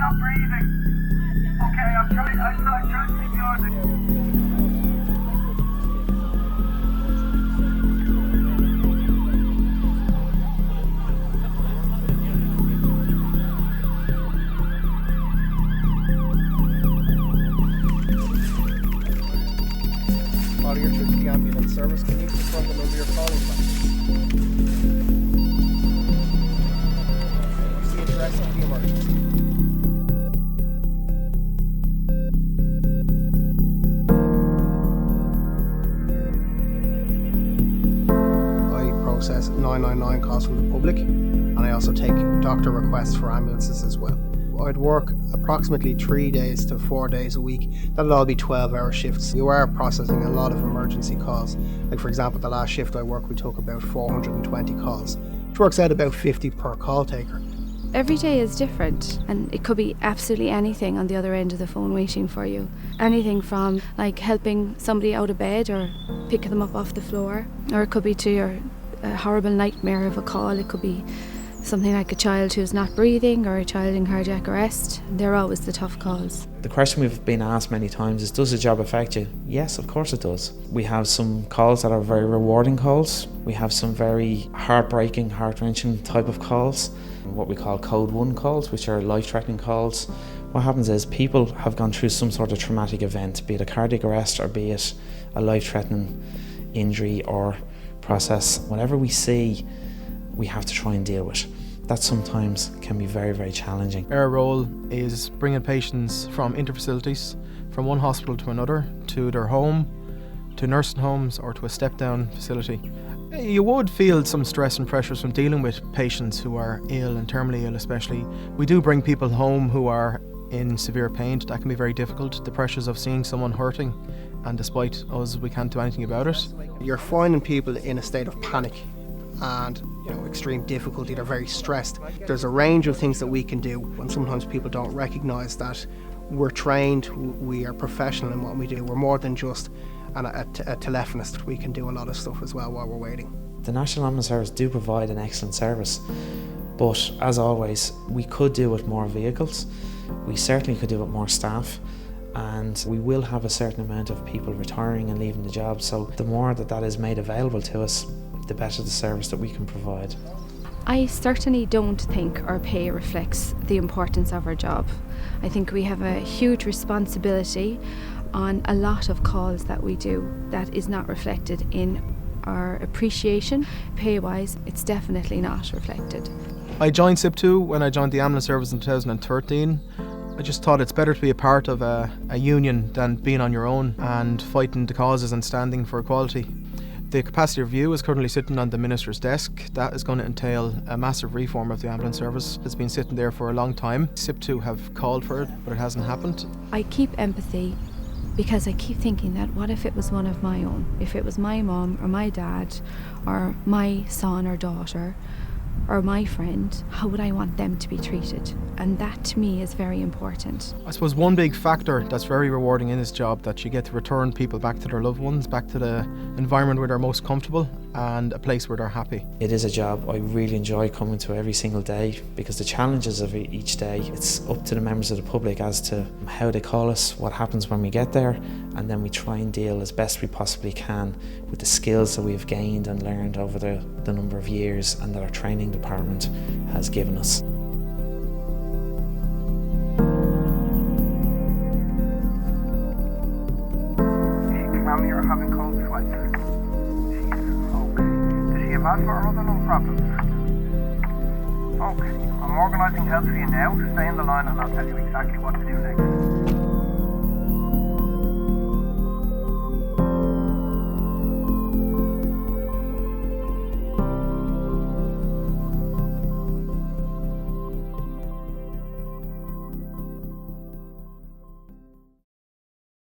not breathing. Okay, I'm trying to ignore this. Caller, you're through to the ambulance service. Can you confirm the number you're calling from? What's the address of the emergency? I process 999 calls from the public, and I also take doctor requests for ambulances as well. I'd work approximately 3 days to 4 days a week. That'll all be 12-hour shifts. You are processing a lot of emergency calls. Like, for example, the last shift I worked, we took about 420 calls, which works out about 50 per call taker. Every day is different, and it could be absolutely anything on the other end of the phone waiting for you. Anything from like helping somebody out of bed or picking them up off the floor, or it could be to your horrible nightmare of a call. It could be something like a child who's not breathing or a child in cardiac arrest. They're always the tough calls. The question we've been asked many times is, does the job affect you? Yes, of course it does. We have some calls that are very rewarding calls. We have some very heartbreaking, heart-wrenching type of calls, what we call code 1 calls, which are life-threatening calls. What happens is people have gone through some sort of traumatic event, be it a cardiac arrest or be it a life-threatening injury or process. Whatever we see, we have to try and deal with. That sometimes can be very, very challenging. Our role is bringing patients from inter-facilities, from one hospital to another, to their home, to nursing homes or to a step-down facility. You would feel some stress and pressures from dealing with patients who are ill and terminally ill especially. We do bring people home who are in severe pain. That can be very difficult. The pressures of seeing someone hurting, and despite us, we can't do anything about it. You're finding people in a state of panic and extreme difficulty. They're very stressed. There's a range of things that we can do, and sometimes people don't recognise that we're trained, we are professional in what we do. We're more than just a telephonist. We can do a lot of stuff as well while we're waiting. The National Ambulance Service do provide an excellent service, but as always, we could do with more vehicles. We certainly could do with more staff, and we will have a certain amount of people retiring and leaving the job, so the more that is made available to us, the better the service that we can provide. I certainly don't think our pay reflects the importance of our job. I think we have a huge responsibility on a lot of calls that we do that is not reflected in our appreciation. Pay-wise, it's definitely not reflected. I joined SIP2 when I joined the ambulance service in 2013. I just thought it's better to be a part of a union than being on your own and fighting the causes and standing for equality. The capacity review is currently sitting on the Minister's desk. That is going to entail a massive reform of the ambulance service. It's been sitting there for a long time. SIP2 have called for it, but it hasn't happened. I keep empathy because I keep thinking that what if it was one of my own? If it was my mum or my dad or my son or daughter or my friend, how would I want them to be treated? And that to me is very important. I suppose one big factor that's very rewarding in this job, that you get to return people back to their loved ones, back to the environment where they're most comfortable and a place where they're happy. It is a job I really enjoy coming to every single day, because the challenges of each day, it's up to the members of the public as to how they call us, what happens when we get there, and then we try and deal as best we possibly can with the skills that we've gained and learned over the number of years and that our training department has given us. Mommy, you're having cold sweats. She's okay. Does she have asthma or other lung problems? Okay, I'm organising help for you now. Stay on the line and I'll tell you exactly what to do next.